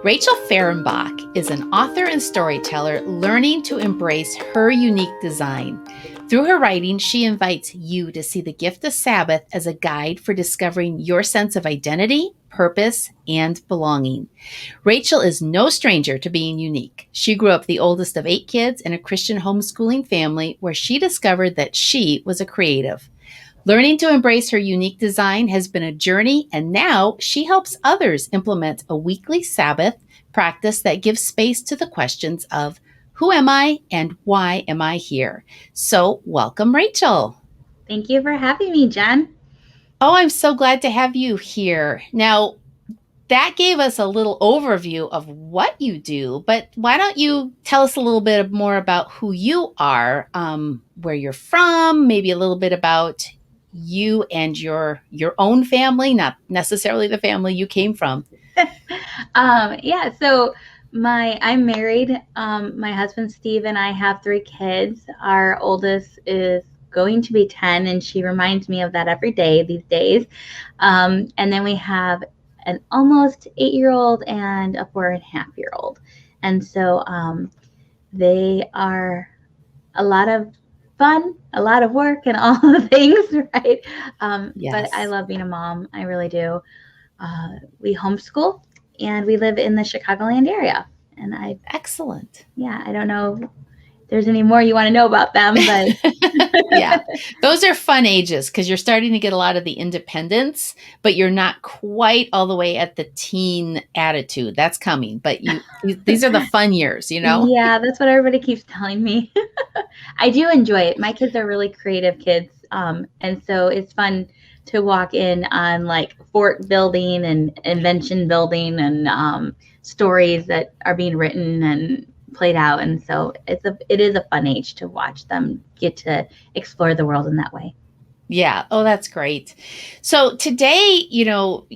Rachel Fahrenbach is an author and storyteller learning to embrace her unique design. Through her writing, she invites you to see the gift of Sabbath as a guide for discovering your sense of identity, purpose, and belonging. Rachel is no stranger to being unique. She grew up the oldest of 8 kids in a Christian homeschooling family where she discovered that she was a creative. Learning to embrace her unique design has been a journey, and now she helps others implement a weekly Sabbath practice that gives space to the questions of who am I and why am I here? So, welcome, Rachel. Thank you for having me, Jen. Oh, I'm so glad to have you here. Now, that gave us a little overview of what you do, but why don't you tell us a little bit more about who you are, where you're from, maybe a little bit about you and your own family, not necessarily the family you came from. So I'm married. My husband Steve and I have 3 kids. Our oldest is going to be 10, and she reminds me of that every day these days. And then we have an almost 8-year-old and a 4.5-year-old. And so they are a lot of fun, a lot of work, and all the things, right? Yes. But I love being a mom. I really do. We homeschool, and we live in the Chicagoland area. And Excellent. I don't know if there's any more you want to know about them, but yeah, those are fun ages because you're starting to get a lot of the independence, but you're not quite all the way at the teen attitude. That's coming, but these are the fun years, you know? Yeah, that's what everybody keeps telling me. I do enjoy it. My kids are really creative kids, and so it's fun to walk in on like fort building and invention building and stories that are being written and played out. And so it is a fun age to watch them get to explore the world in that way. Yeah. Oh, that's great. So today,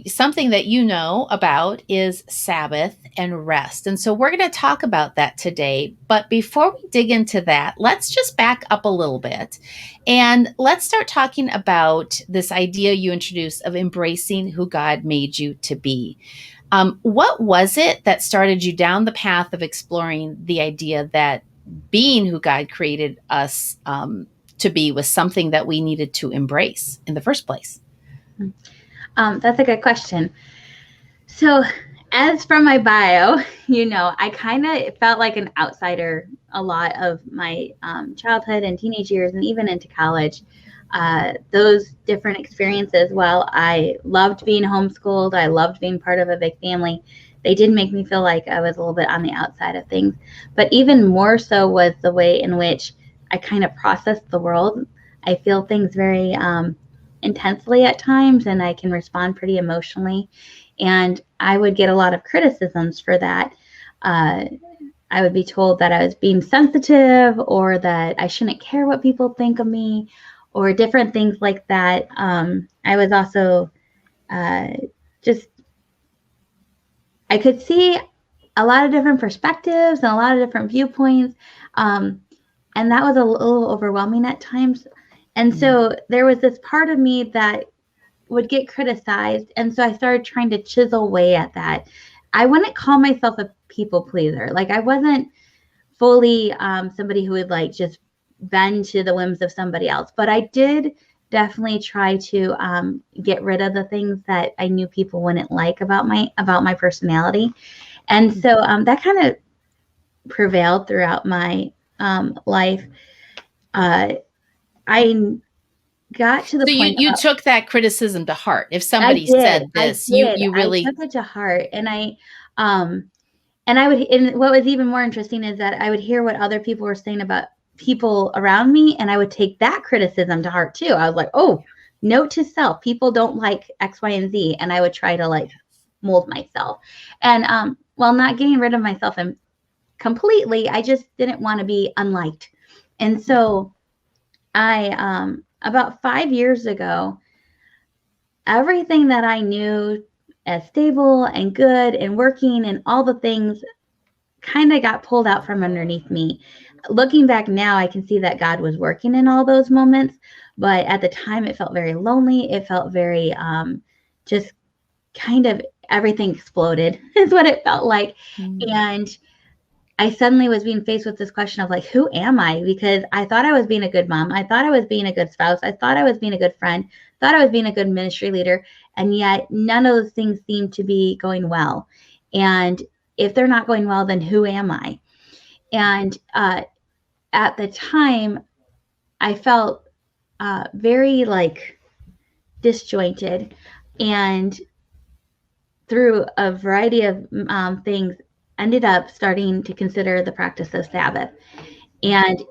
something that you know about is Sabbath and rest. And so we're going to talk about that today. But before we dig into that, let's just back up a little bit and let's start talking about this idea you introduced of embracing who God made you to be. What was it that started you down the path of exploring the idea that being who God created us to be was something that we needed to embrace in the first place? That's a good question. So as from my bio, I kind of felt like an outsider a lot of my childhood and teenage years and even into college. Those different experiences, while I loved being homeschooled, I loved being part of a big family, they did make me feel like I was a little bit on the outside of things. But even more so was the way in which I kind of process the world. I feel things very intensely at times, and I can respond pretty emotionally. And I would get a lot of criticisms for that. I would be told that I was being sensitive or that I shouldn't care what people think of me or different things like that. I was also I could see a lot of different perspectives and a lot of different viewpoints. And that was a little overwhelming at times. And so there was this part of me that would get criticized. And so I started trying to chisel away at that. I wouldn't call myself a people pleaser. Like I wasn't fully somebody who would like just bend to the whims of somebody else. But I did definitely try to get rid of the things that I knew people wouldn't like about my personality. And so that kind of prevailed throughout my life. I got to the point. So you took that criticism to heart. If somebody said this, you really I took it to heart, and and what was even more interesting is that I would hear what other people were saying about people around me, and I would take that criticism to heart too. I was like, oh, note to self, people don't like X, Y, and Z, and I would try to like mold myself. And while not getting rid of myself and completely, I just didn't want to be unliked. And so I about 5 years ago, everything that I knew as stable and good and working and all the things kind of got pulled out from underneath me. Looking back now, I can see that God was working in all those moments, but at the time it felt very lonely. It felt very just kind of everything exploded is what it felt like. Mm. And I suddenly was being faced with this question of like, who am I? Because I thought I was being a good mom. I thought I was being a good spouse. I thought I was being a good friend, thought I was being a good ministry leader. And yet none of those things seemed to be going well. And if they're not going well, then who am I? And at the time, I felt very like disjointed, and through a variety of things, ended up starting to consider the practice of Sabbath. And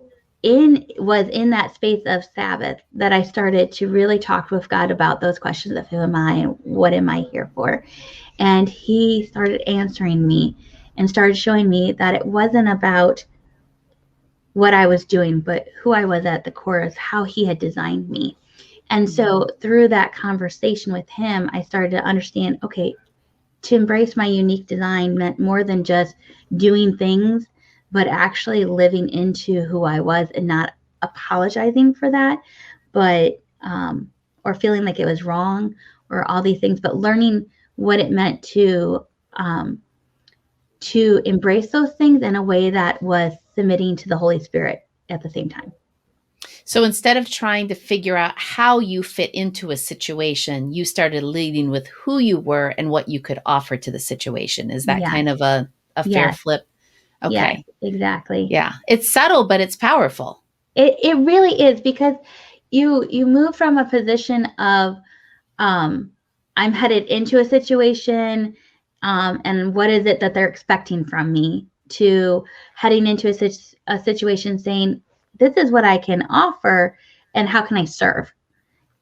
was in that space of Sabbath that I started to really talk with God about those questions of who am I and what am I here for. And he started answering me and started showing me that it wasn't about what I was doing, but who I was at the core is how he had designed me. And so through that conversation with him, I started to understand, okay, to embrace my unique design meant more than just doing things, but actually living into who I was and not apologizing for that, but or feeling like it was wrong or all these things, but learning what it meant to embrace those things in a way that was submitting to the Holy Spirit at the same time. So instead of trying to figure out how you fit into a situation, you started leading with who you were and what you could offer to the situation. Is that Yes. kind of a fair Yes. flip? Okay. Yes, exactly. Yeah. It's subtle, but it's powerful. It really is, because you move from a position of I'm headed into a situation, and what is it that they're expecting from me, to heading into a situation saying, this is what I can offer and how can I serve.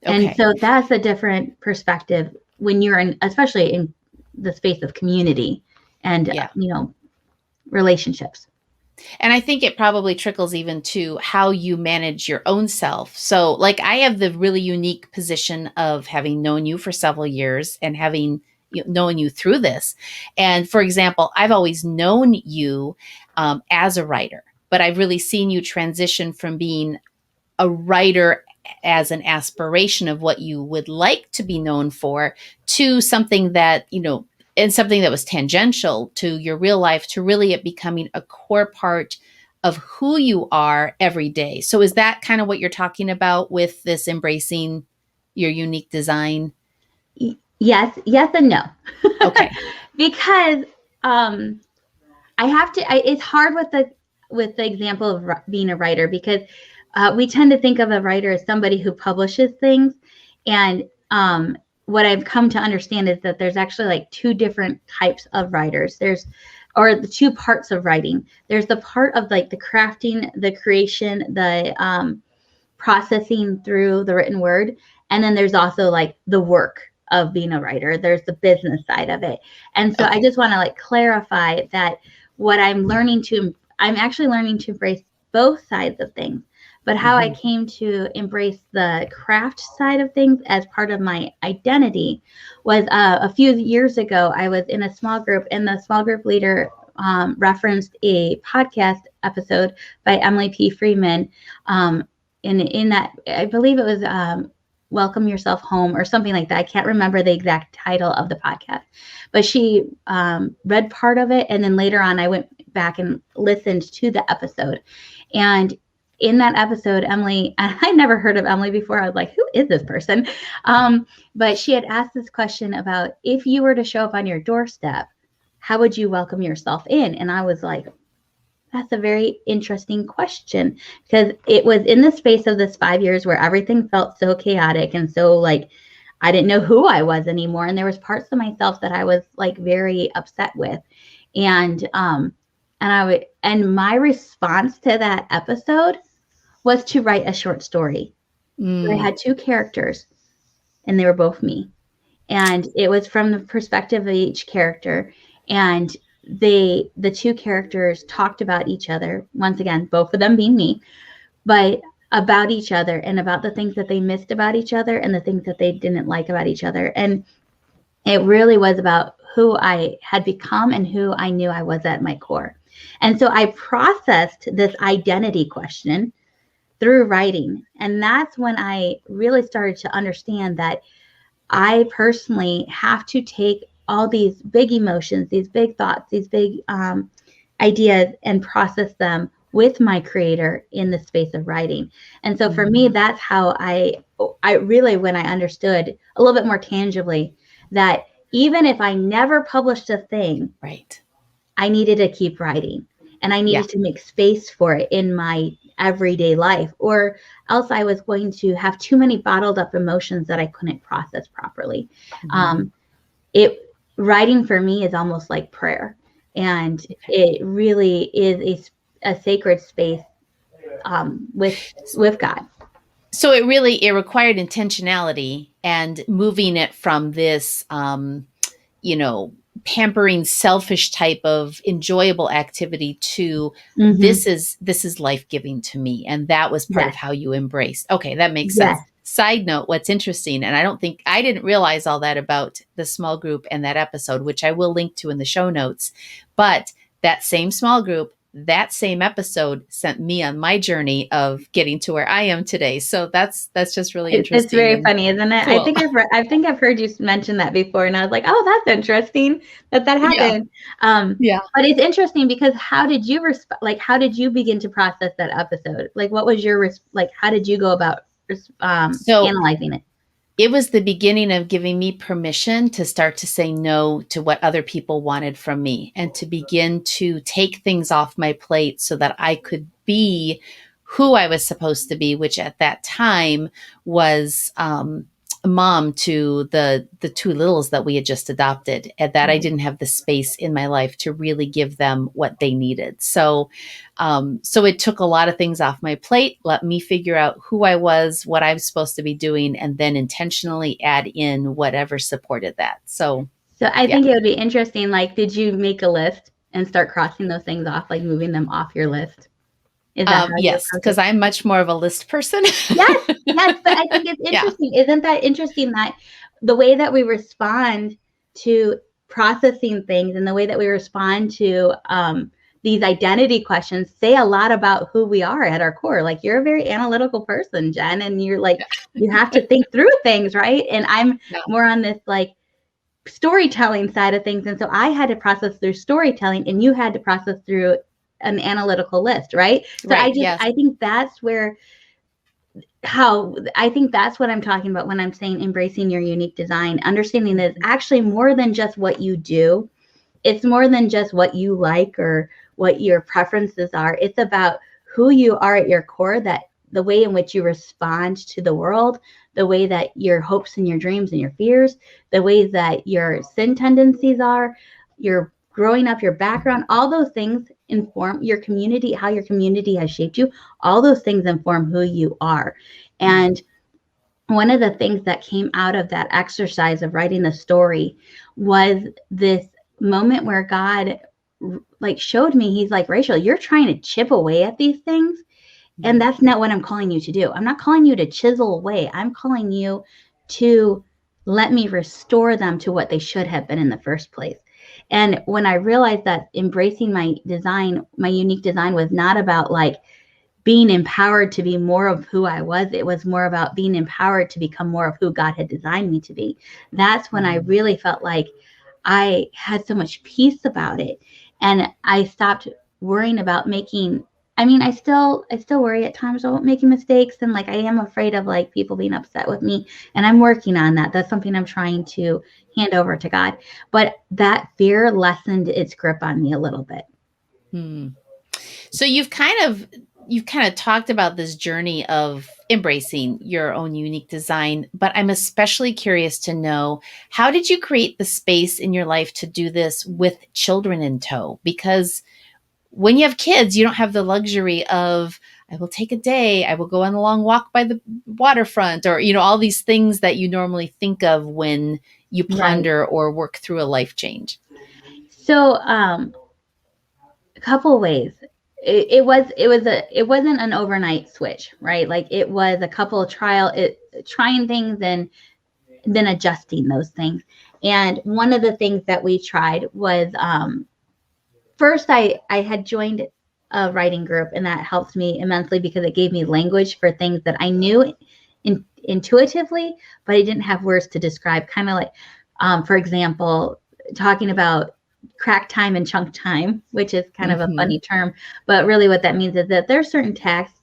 Okay. And so that's a different perspective when you're in, especially in the space of community and Yeah. relationships. And I think it probably trickles even to how you manage your own self. So, like, I have the really unique position of having known you for several years and having known you through this. And for example, I've always known you as a writer, but I've really seen you transition from being a writer as an aspiration of what you would like to be known for to something that, and something that was tangential to your real life, to really it becoming a core part of who you are every day. So is that kind of what you're talking about with this embracing your unique design? Yes and no. Okay. Because I have to. It's hard with the example of being a writer, because we tend to think of a writer as somebody who publishes things, and what I've come to understand is that there's actually like two different types of writers. Or the two parts of writing. There's the part of like the crafting, the creation, the processing through the written word, and then there's also like the work of being a writer. There's the business side of it. And so I just want to like clarify that what I'm actually learning to embrace both sides of things. But how I came to embrace the craft side of things as part of my identity was a few years ago. I was in a small group, and the small group leader referenced a podcast episode by Emily P. Freeman. In that, I believe it was Welcome Yourself Home or something like that. I can't remember the exact title of the podcast, but she read part of it. And then later on, I went back and listened to the episode. And in that episode, Emily, I never heard of Emily before. I was like, who is this person? But she had asked this question about, if you were to show up on your doorstep, how would you welcome yourself in? And I was like, that's a very interesting question, because it was in the space of this 5 years where everything felt so chaotic and so like I didn't know who I was anymore. And there was parts of myself that I was like very upset with. And my response to that episode was to write a short story. So I had two characters, and they were both me. And it was from the perspective of each character. And the two characters talked about each other, once again, both of them being me, but about each other and about the things that they missed about each other and the things that they didn't like about each other. And it really was about who I had become and who I knew I was at my core. And so I processed this identity question through writing. And that's when I really started to understand that I personally have to take all these big emotions, these big thoughts, these big ideas, and process them with my creator in the space of writing. And so for me, that's how I really, when I understood a little bit more tangibly that even if I never published a thing, Right. I needed to keep writing, and I needed to make space for it in my everyday life, or else I was going to have too many bottled up emotions that I couldn't process properly. It writing for me is almost like prayer, and it really is a sacred space with God. So it required intentionality and moving it from this, pampering, selfish type of enjoyable activity to this is life-giving to me. And that was part of Yes. how you embraced. Okay, that makes sense. Yes. Side note, what's interesting, and I didn't realize all that about the small group and that episode, which I will link to in the show notes. But that same small group, that same episode sent me on my journey of getting to where I am today. So that's just really interesting. It's very funny, isn't it? Cool. I think I've heard you mention that before, and I was like, oh, that's interesting that happened. Yeah. But it's interesting because how did you how did you begin to process that episode? Like, what was your how did you go about analyzing it? It was the beginning of giving me permission to start to say no to what other people wanted from me, and to begin to take things off my plate so that I could be who I was supposed to be, which at that time was mom to the two littles that we had just adopted, and that I didn't have the space in my life to really give them what they needed. So it took a lot of things off my plate, let me figure out who I was, what I'm supposed to be doing, and then intentionally add in whatever supported that. So I think it would be interesting. Like, did you make a list and start crossing those things off, like moving them off your list? Is that yes, because I'm much more of a list person. Yes, but I think it's interesting. Yeah. Isn't that interesting that the way that we respond to processing things and the way that we respond to these identity questions say a lot about who we are at our core. Like, you're a very analytical person, Jen, and you're like, you have to think through things, right? And I'm more on this like storytelling side of things. And so I had to process through storytelling, and you had to process through an analytical list, right? So right, I think that's where I think that's what I'm talking about when I'm saying embracing your unique design, understanding that it's actually more than just what you do. It's more than just what you like or what your preferences are. It's about who you are at your core, that the way in which you respond to the world, the way that your hopes and your dreams and your fears, the way that your sin tendencies are, your growing up, your background, all those things inform your community, how your community has shaped you. All those things inform who you are. And one of the things that came out of that exercise of writing the story was this moment where God like showed me, he's like, Rachel, you're trying to chip away at these things. And that's not what I'm calling you to do. I'm not calling you to chisel away. I'm calling you to let me restore them to what they should have been in the first place. And when I realized that embracing my design, my unique design, was not about like being empowered to be more of who I was, it was more about being empowered to become more of who God had designed me to be. That's when I really felt like I had so much peace about it. And I stopped worrying about I still worry at times about making mistakes, and like I am afraid of like people being upset with me, and I'm working on that. That's something I'm trying to hand over to God. But that fear lessened its grip on me a little bit. So you've kind of talked about this journey of embracing your own unique design, but I'm especially curious to know, how did you create the space in your life to do this with children in tow? Because when you have kids, you don't have the luxury of, I will take a day, I will go on a long walk by the waterfront, or, all these things that you normally think of when you ponder or work through a life change. So, a couple ways. It wasn't an overnight switch, right? Like, it was a couple of trying things and then adjusting those things. And one of the things that we tried was, first, I had joined a writing group, and that helped me immensely because it gave me language for things that I knew intuitively, but I didn't have words to describe. Kind of like, for example, talking about crack time and chunk time, which is kind of a Mm-hmm. funny term, but really what that means is that there's certain tasks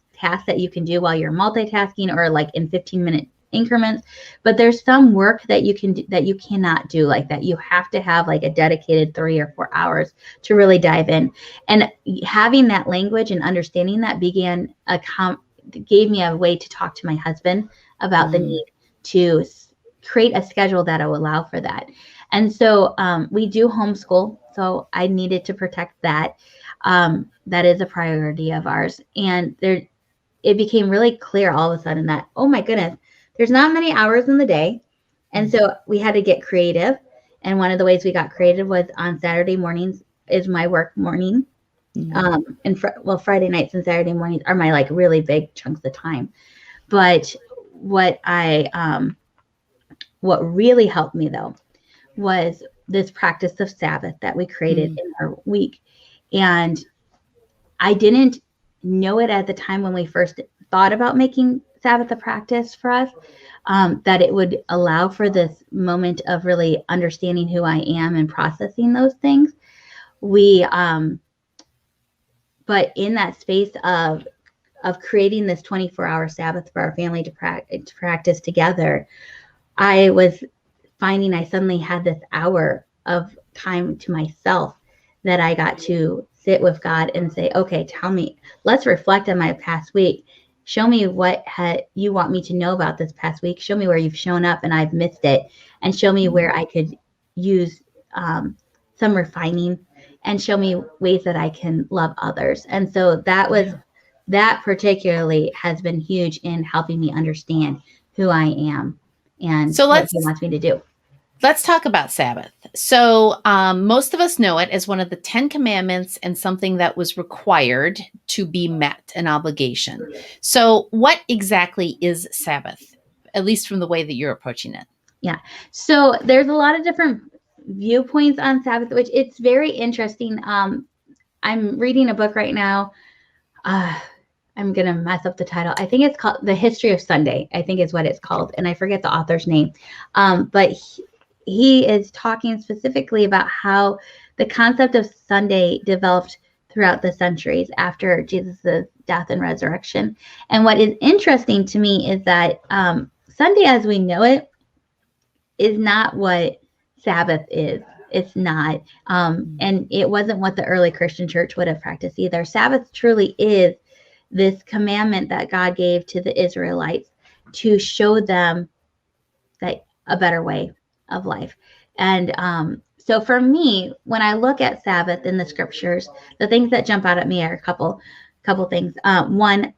that you can do while you're multitasking or like in 15-minute increments, but there's some work that you can do that you cannot do like that. You have to have like a dedicated 3 or 4 hours to really dive in. And having that language and understanding that gave me a way to talk to my husband about the need to create a schedule that will allow for that. And so we do homeschool, so I needed to protect that. That is a priority of ours. And it became really clear all of a sudden that, oh my goodness, there's not many hours in the day. And so we had to get creative. And one of the ways we got creative was on Saturday mornings is my work morning. And Friday nights and Saturday mornings are my like really big chunks of time. But what really helped me though was this practice of Sabbath that we created in our week. And I didn't know it at the time when we first thought about making Sabbath a practice for us, that it would allow for this moment of really understanding who I am and processing those things. But in that space of creating this 24-hour Sabbath for our family to practice together, I was finding I suddenly had this hour of time to myself that I got to sit with God and say, okay, tell me, let's reflect on my past week. Show me what you want me to know about this past week. Show me where you've shown up and I've missed it, and show me where I could use some refining, and show me ways that I can love others. And so that particularly has been huge in helping me understand who I am and what he wants me to do. Let's talk about Sabbath. So most of us know it as one of the 10 commandments and something that was required to be met, an obligation. So what exactly is Sabbath, at least from the way that you're approaching it? Yeah. So there's a lot of different viewpoints on Sabbath, which it's very interesting. I'm reading a book right now. I'm going to mess up the title. I think it's called The History of Sunday, I think is what it's called. And I forget the author's name. But he is talking specifically about how the concept of Sunday developed throughout the centuries after Jesus' death and resurrection. And what is interesting to me is that Sunday as we know it is not what Sabbath is. It's not. And it wasn't what the early Christian church would have practiced either. Sabbath truly is this commandment that God gave to the Israelites to show them that a better way of life. And so for me, when I look at Sabbath in the scriptures, the things that jump out at me are a couple things. One,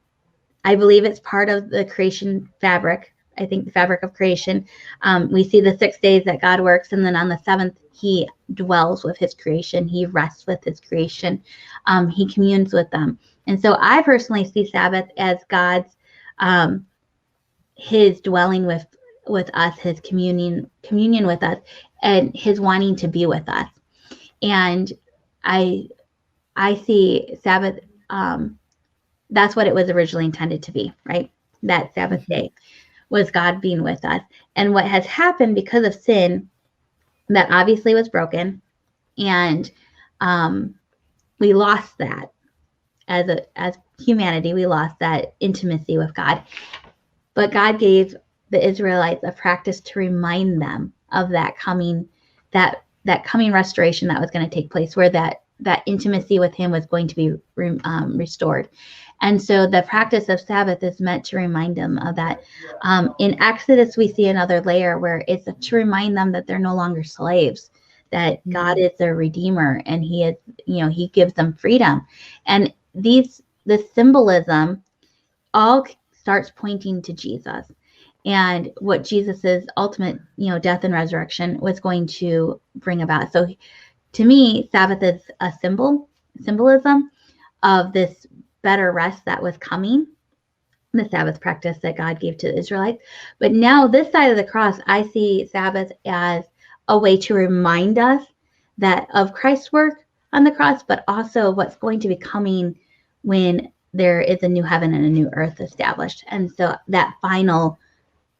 I believe it's part of the creation fabric. I think the fabric of creation. We see the 6 days that God works, and then on the seventh, he dwells with his creation. He rests with his creation. He communes with them. And so I personally see Sabbath as God's, his dwelling with us, his communion with us, and his wanting to be with us. And I see Sabbath, that's what it was originally intended to be, right? That Sabbath day was God being with us. And what has happened because of sin, that obviously was broken, and we lost that as humanity. We lost that intimacy with God. But God gave the Israelites a practice to remind them of that coming restoration that was going to take place, where that intimacy with him was going to be restored. And so the practice of Sabbath is meant to remind them of that. In Exodus, we see another layer where it's to remind them that they're no longer slaves, that God is their redeemer, and he gives them freedom. And the symbolism all starts pointing to Jesus and what Jesus's ultimate, death and resurrection was going to bring about. So to me, Sabbath is a symbolism of this better rest that was coming, the Sabbath practice that God gave to the Israelites. But now this side of the cross, I see Sabbath as a way to remind us that of Christ's work on the cross, but also what's going to be coming when there is a new heaven and a new earth established. And so that final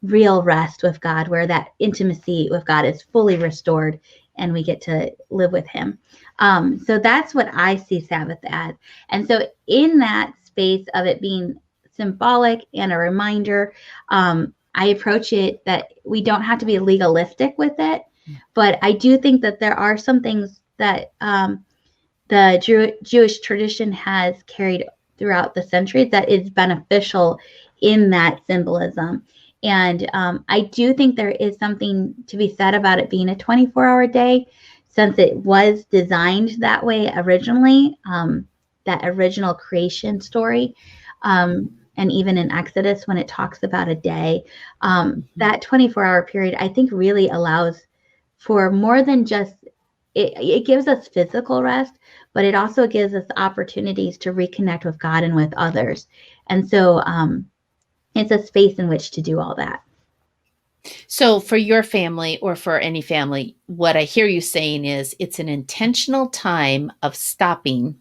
real rest with God, where that intimacy with God is fully restored and we get to live with him. So that's what I see Sabbath as. And so in that space of it being symbolic and a reminder, I approach it that we don't have to be legalistic with it, but I do think that there are some things that the Jewish tradition has carried throughout the centuries that is beneficial in that symbolism. And I do think there is something to be said about it being a 24-hour day, since it was designed that way originally, that original creation story. And even in Exodus, when it talks about a day, that 24-hour period, I think really allows for more than just, it gives us physical rest, but it also gives us opportunities to reconnect with God and with others. And so it's a space in which to do all that. So for your family, or for any family, what I hear you saying is it's an intentional time of stopping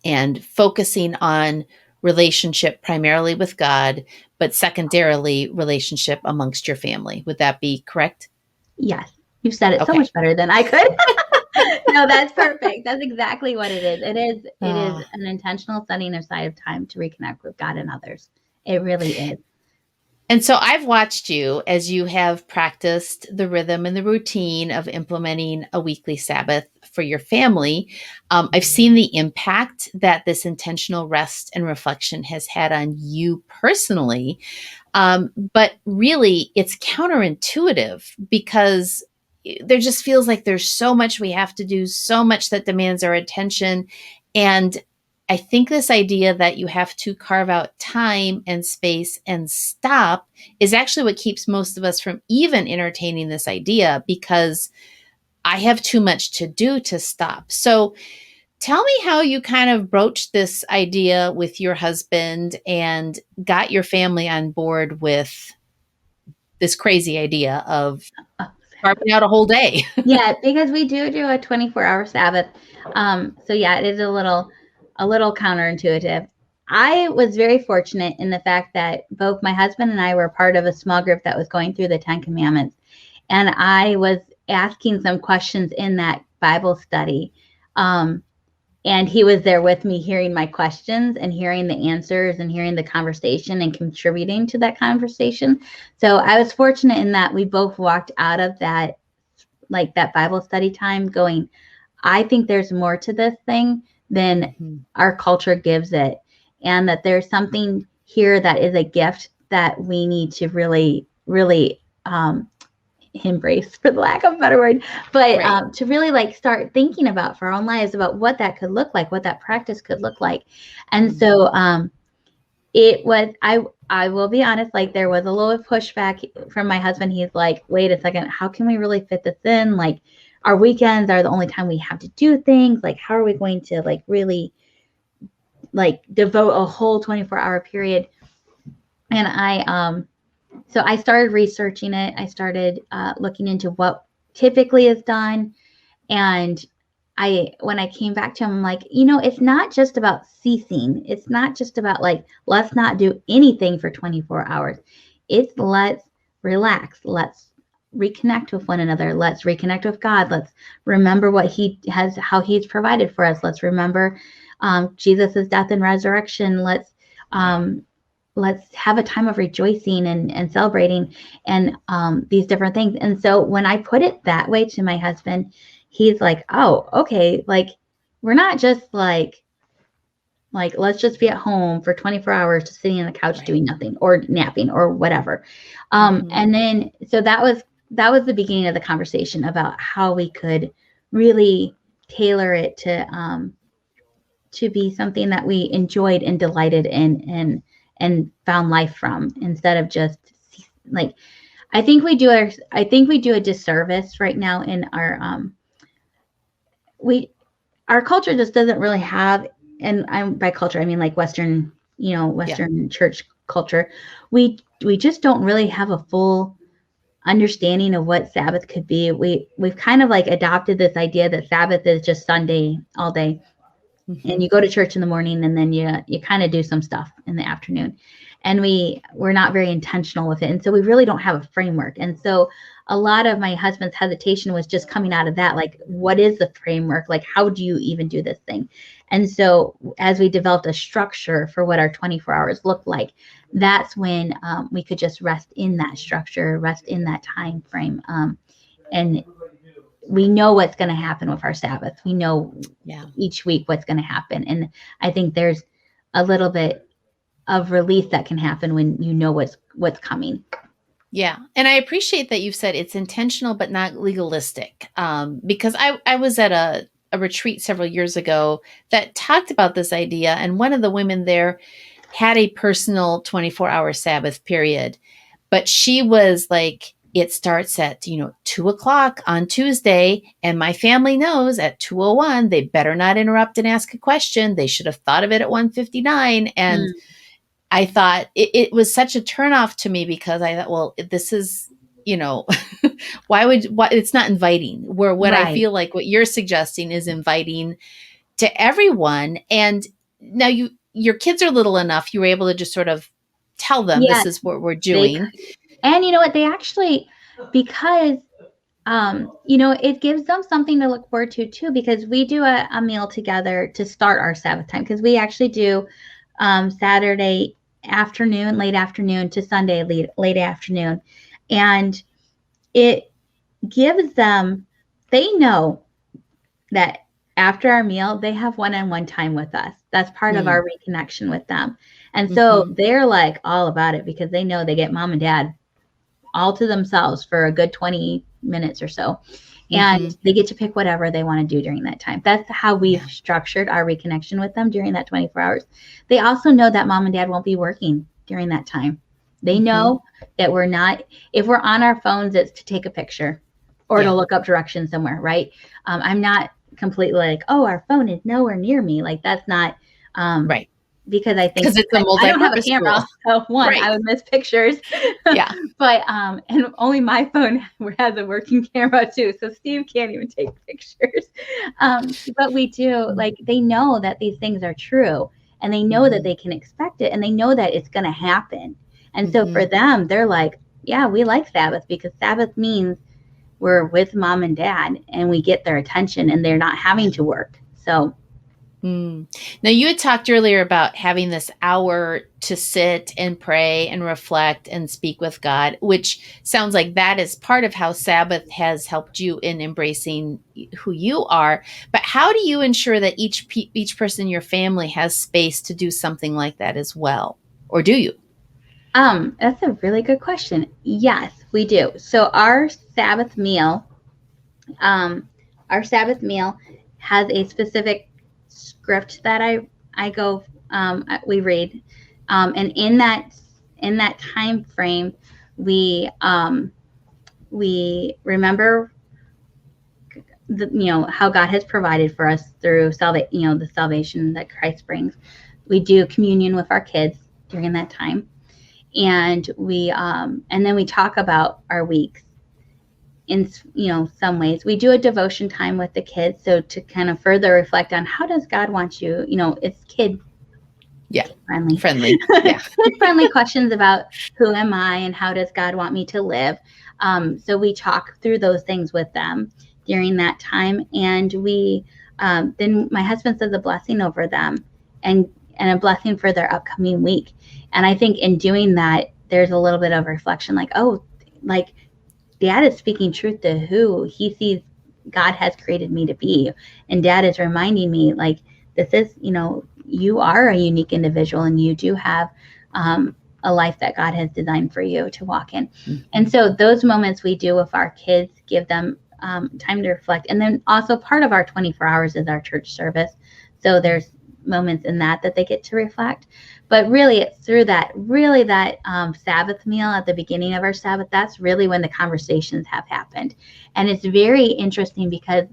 and focusing on relationship primarily with God, but secondarily relationship amongst your family. Would that be correct? Yes. You said it so Okay. much better than I could. No, that's perfect. That's exactly what it is. It is an intentional setting aside of time to reconnect with God and others. It really is. And so I've watched you as you have practiced the rhythm and the routine of implementing a weekly Sabbath for your family. I've seen the impact that this intentional rest and reflection has had on you personally. But really, it's counterintuitive because there just feels like there's so much we have to do, so much that demands our attention. And I think this idea that you have to carve out time and space and stop is actually what keeps most of us from even entertaining this idea, because I have too much to do to stop. So tell me how you kind of broached this idea with your husband and got your family on board with this crazy idea of carving out a whole day. Yeah, because we do a 24-hour Sabbath. So yeah, it is a little counterintuitive. I was very fortunate in the fact that both my husband and I were part of a small group that was going through the 10 Commandments. And I was asking some questions in that Bible study. And he was there with me, hearing my questions and hearing the answers and hearing the conversation and contributing to that conversation. So I was fortunate in that we both walked out of that, like that Bible study time, going, I think there's more to this thing than our culture gives it. And that there's something here that is a gift that we need to really, really embrace, for the lack of a better word, but Right. to really like start thinking about for our own lives, about what that could look like, what that practice could look like. And so it was, I will be honest, like there was a little pushback from my husband. He's like, wait a second, how can we really fit this in? Like our weekends are the only time we have to do things. Like how are we going to like really like devote a whole 24-hour period? And so I started researching it. I started looking into what typically is done. And when I came back to him, I'm like, it's not just about ceasing. It's not just about like, let's not do anything for 24 hours. It's let's relax. Let's reconnect with one another. Let's reconnect with God. Let's remember what how he's provided for us. Let's remember Jesus's death and resurrection. Let's have a time of rejoicing and celebrating and these different things. And so when I put it that way to my husband, he's like, oh, okay. Like, we're not just like, let's just be at home for 24 hours, just sitting on the couch doing nothing or napping or whatever. And then, so that was the beginning of the conversation about how we could really tailor it to be something that we enjoyed and delighted in and found life from, instead of just like, I think we do a disservice right now in our culture just doesn't really have, and by culture I mean like Western church culture. We just don't really have a full understanding of what Sabbath could be. We've kind of like adopted this idea that Sabbath is just Sunday all day. And you go to church in the morning and then you kind of do some stuff in the afternoon. and we're not very intentional with it. And so we really don't have a framework. And so a lot of my husband's hesitation was just coming out of that, like, what is the framework? Like, how do you even do this thing? And so as we developed a structure for what our 24 hours looked like, that's when we could just rest in that structure, rest in that time frame. And we know what's going to happen with our Sabbath. We know each week what's going to happen. And I think there's a little bit of release that can happen when you know what's coming. Yeah. And I appreciate that you've said it's intentional, but not legalistic. Because I was at a retreat several years ago that talked about this idea. And one of the women there had a personal 24-hour Sabbath period, but she was like, it starts at, 2:00 on Tuesday. And my family knows at 2:01, they better not interrupt and ask a question. They should have thought of it at 1:59. And I thought it was such a turnoff to me, because I thought, well, this is, why it's not inviting, where what I feel like what you're suggesting is inviting to everyone. And now your kids are little enough, you were able to just sort of tell them this is what we're doing. And you know what, they actually, because it gives them something to look forward to too, because we do a meal together to start our Sabbath time, because we actually do Saturday afternoon, late afternoon to Sunday late afternoon. And it gives them, they know that after our meal, they have one-on-one time with us. That's part of our reconnection with them. And so they're like all about it, because they know they get mom and dad all to themselves for a good 20 minutes or so. And they get to pick whatever they want to do during that time. That's how we've structured our reconnection with them during that 24 hours. They also know that mom and dad won't be working during that time. They know that we're not, if we're on our phones, it's to take a picture or to look up directions somewhere, right? I'm not completely like, oh, our phone is nowhere near me. Like, that's not, right. Because I think it's a I don't have a camera, so I would miss pictures. But and only my phone has a working camera too, so Steve can't even take pictures. But we do, like, they know that these things are true, and they know that they can expect it, and they know that it's going to happen. And so for them, they're like, yeah, we like Sabbath, because Sabbath means we're with mom and dad, and we get their attention, and they're not having to work. So. Now, you had talked earlier about having this hour to sit and pray and reflect and speak with God, which sounds like that is part of how Sabbath has helped you in embracing who you are. But how do you ensure that each person in your family has space to do something like that as well? Or do you? That's a really good question. Yes, we do. So our Sabbath meal has a specific script that I go we read, and in that time frame we remember how God has provided for us through the salvation that Christ brings. We do communion with our kids during that time, and and then we talk about our weeks. In some ways we do a devotion time with the kids, so to kind of further reflect on how does God want you, it's kid friendly kid friendly questions about who am I and how does God want me to live. So we talk through those things with them during that time, and we then my husband says a blessing over them and a blessing for their upcoming week. And I think in doing that, there's a little bit of reflection, like, oh, like, Dad is speaking truth to who he sees God has created me to be. And Dad is reminding me, like, this is, you are a unique individual, and you do have a life that God has designed for you to walk in. And so those moments we do with our kids give them time to reflect. And then also part of our 24 hours is our church service. So there's moments in that they get to reflect. But really, it's through that Sabbath meal at the beginning of our Sabbath, that's really when the conversations have happened. And it's very interesting because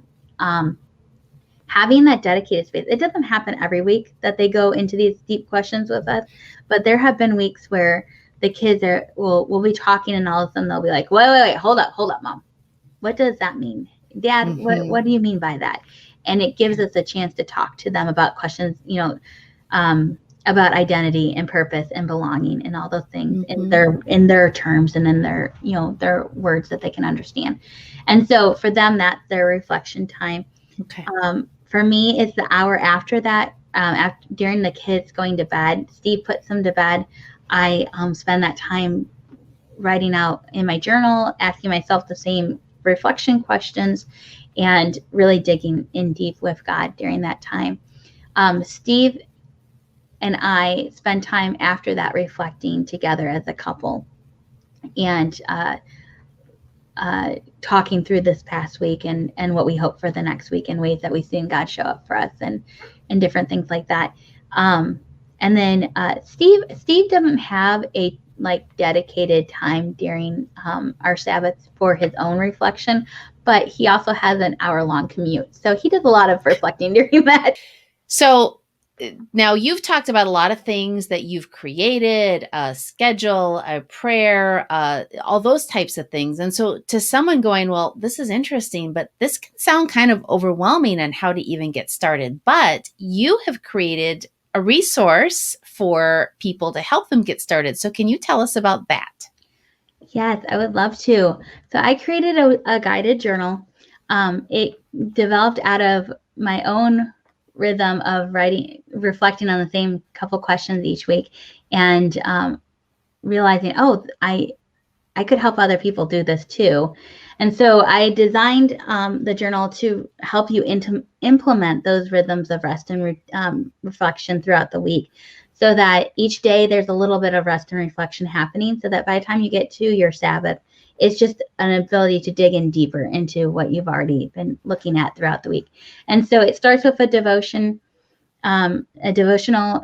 having that dedicated space, it doesn't happen every week that they go into these deep questions with us, but there have been weeks where the kids we'll be talking, and all of a sudden they'll be like, wait, hold up, Mom. What does that mean? Dad, what do you mean by that? And it gives us a chance to talk to them about questions, about identity and purpose and belonging and all those things Mm-hmm. in their terms and in their, their words that they can understand. And so for them, that's their reflection time. Okay. For me, it's the hour after that, during the kids going to bed. Steve puts them to bed. I spend that time writing out in my journal, asking myself the same reflection questions, and really digging in deep with God during that time. Steve and I spend time after that reflecting together as a couple and talking through this past week and what we hope for the next week and ways that we've seen God show up for us and different things like that. And then Steve doesn't have a dedicated time during our Sabbath for his own reflection, but he also has an hour-long commute. So he does a lot of reflecting during that. So now you've talked about a lot of things that you've created, a schedule, a prayer, all those types of things. And so to someone going, well, this is interesting, but this can sound kind of overwhelming on how to even get started. But you have created a resource for people to help them get started. So can you tell us about that? Yes, I would love to. So I created a guided journal. It developed out of my own rhythm of writing, reflecting on the same couple questions each week, and realizing, oh, I could help other people do this too. And so I designed the journal to help you implement those rhythms of rest and reflection throughout the week, so that each day there's a little bit of rest and reflection happening, so that by the time you get to your Sabbath, it's just an ability to dig in deeper into what you've already been looking at throughout the week. And so it starts with a devotional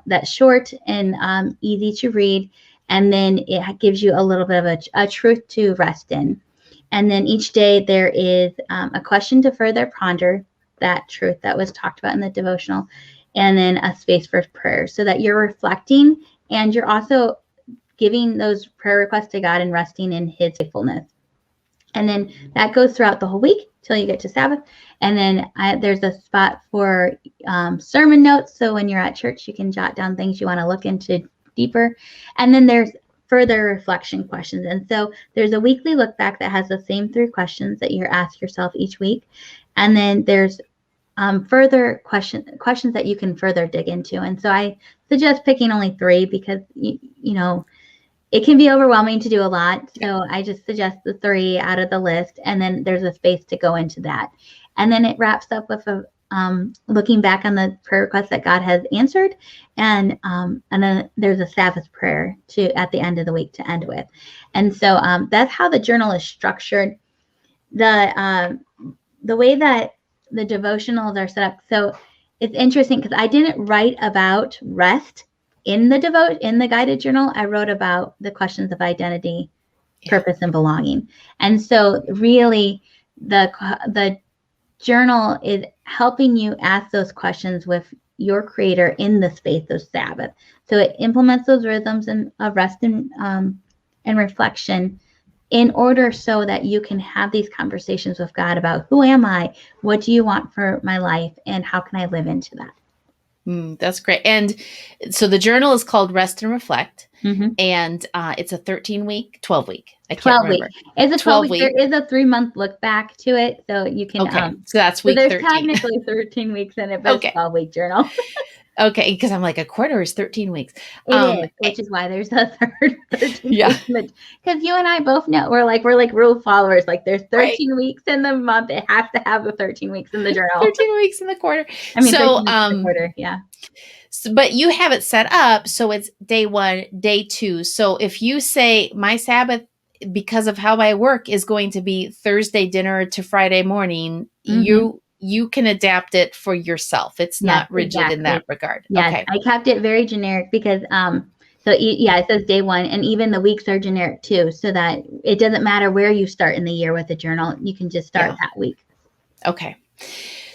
that's short and easy to read. And then it gives you a little bit of a truth to rest in. And then each day there is a question to further ponder that truth that was talked about in the devotional, and then a space for prayer, so that you're reflecting and you're also giving those prayer requests to God and resting in his faithfulness. And then that goes throughout the whole week till you get to Sabbath. And then there's a spot for sermon notes. So when you're at church, you can jot down things you want to look into deeper. And then there's further reflection questions. And so there's a weekly look back that has the same 3 questions that you ask yourself each week. And then there's further questions that you can further dig into. And so I suggest picking only 3 because, it can be overwhelming to do a lot. So I just suggest the 3 out of the list. And then there's a space to go into that. And then it wraps up with a looking back on the prayer requests that God has answered. And then there's a Sabbath prayer at the end of the week to end with. And so that's how the journal is structured. The way that the devotionals are set up. So it's interesting because I didn't write about rest in the guided journal. I wrote about the questions of identity, purpose, and belonging. And so really the journal is helping you ask those questions with your creator in the space of Sabbath. So it implements those rhythms of rest and reflection in order so that you can have these conversations with God about who am I, what do you want for my life, and how can I live into that. That's great. And so the journal is called Rest and Reflect, Mm-hmm. and it's a 13-week, 12-week. I can't 12 remember. week. It's a 12 week. 12-week. There is a 3-month look back to it, so you can. Okay, so that's week there's 13. technically 13 weeks in it, but Okay. it's a 12-week journal. Okay, because I'm like, a quarter is 13 weeks. It is, which is why there's a third 13 Yeah. weeks. Because you and I both know we're like rule followers. Like there's 13 weeks in the month. It has to have the 13 weeks in the journal. 13 weeks in the quarter. I mean, so 13 weeks in the quarter. Yeah. But you have it set up so it's day 1, day 2. So if you say my Sabbath, because of how I work, is going to be Thursday dinner to Friday morning, you can adapt it for yourself. It's not rigid in that regard. Yes, okay. I kept it very generic because it says day 1, and even the weeks are generic too, so that it doesn't matter where you start in the year with the journal. You can just start that week. Okay.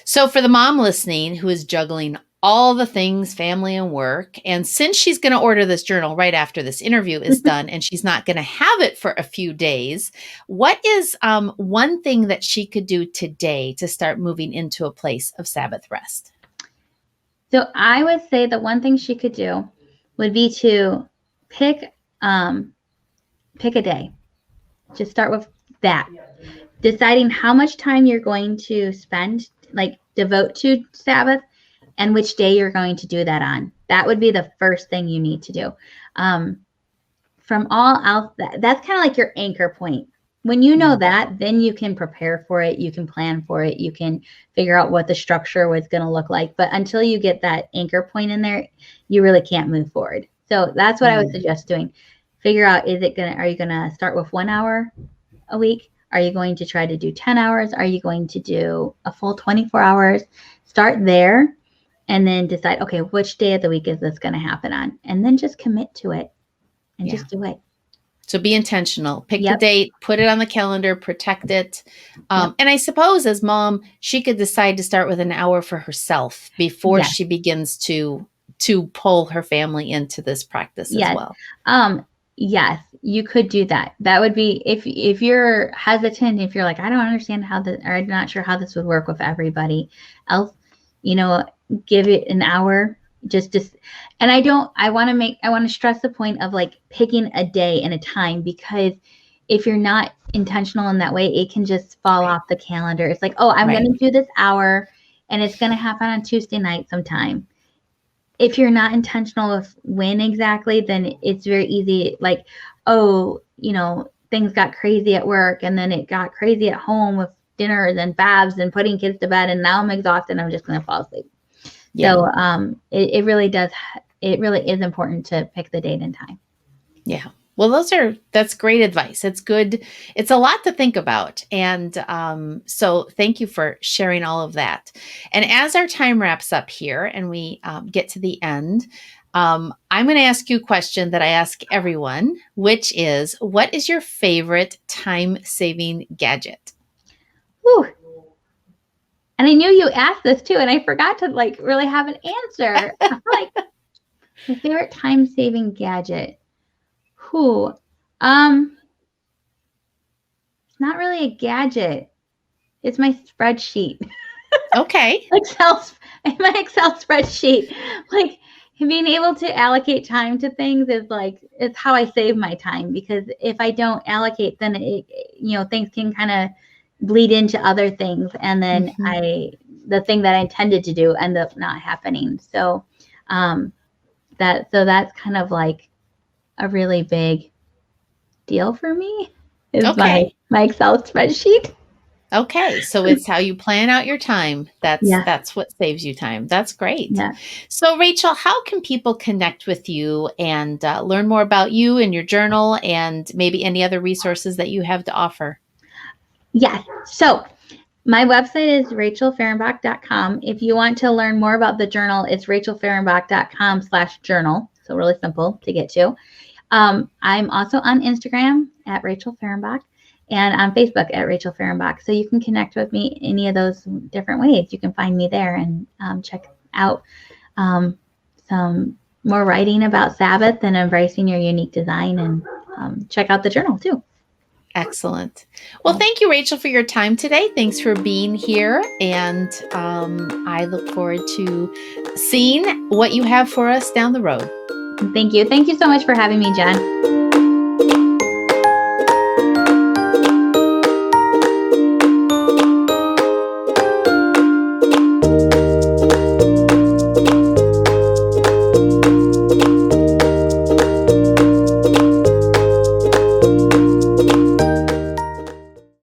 So for the mom listening who is juggling all the things, family and work, and since she's going to order this journal right after this interview is done and she's not going to have it for a few days, what is one thing that she could do today to start moving into a place of Sabbath rest? So I would say the one thing she could do would be to pick a day. Just start with that. Deciding how much time you're going to spend, like devote to Sabbath, and which day you're going to do that on. That would be the first thing you need to do. From all else, that's kind of like your anchor point. When you know that, then you can prepare for it. You can plan for it. You can figure out what the structure was going to look like. But until you get that anchor point in there, you really can't move forward. So that's what I would suggest doing. Figure out, are you going to start with 1 hour a week? Are you going to try to do 10 hours? Are you going to do a full 24 hours? Start there and then decide, okay, which day of the week is this going to happen on? And then just commit to it and just do it. So be intentional. Pick the date, put it on the calendar, protect it. And I suppose as mom, she could decide to start with an hour for herself before she begins to pull her family into this practice as well. Yes, you could do that. That would be, if you're hesitant, if you're like, I don't understand or I'm not sure how this would work with everybody else, give it an hour. And I want to stress the point of like picking a day and a time, because if you're not intentional in that way, it can just fall off the calendar. It's like, oh, I'm going to do this hour and it's going to happen on Tuesday night sometime. If you're not intentional with when exactly, then it's very easy. Like, oh, things got crazy at work and then it got crazy at home with dinners and baths and putting kids to bed. And now I'm exhausted and I'm just going to fall asleep. Yeah. So it really is important to pick the date and time. Yeah. Well, that's great advice. It's good. It's a lot to think about. And so thank you for sharing all of that. And as our time wraps up here and we get to the end, I'm going to ask you a question that I ask everyone, which is, what is your favorite time-saving gadget? Whew. And I knew you asked this too, and I forgot to really have an answer. Like, my favorite time-saving gadget. It's not really a gadget. It's my spreadsheet. Okay. My Excel spreadsheet. Like, being able to allocate time to things it's how I save my time, because if I don't allocate, then things can kind of bleed into other things, and then the thing that I intended to do end up not happening. So that's kind of like a really big deal for me, is my Excel spreadsheet. Okay, so it's how you plan out your time. That's what saves you time. That's great. Yeah. So Rachel, how can people connect with you and learn more about you and your journal and maybe any other resources that you have to offer? Yes. So my website is rachelfahrenbach.com. If you want to learn more about the journal, it's rachelfahrenbach.com/journal. So really simple to get to. I'm also on Instagram at Rachel Fahrenbach and on Facebook at Rachel Fahrenbach. So you can connect with me any of those different ways. You can find me there and check out some more writing about Sabbath and embracing your unique design, and check out the journal too. Excellent. Well, thank you, Rachel, for your time today. Thanks for being here. And I look forward to seeing what you have for us down the road. Thank you. Thank you so much for having me, Jen.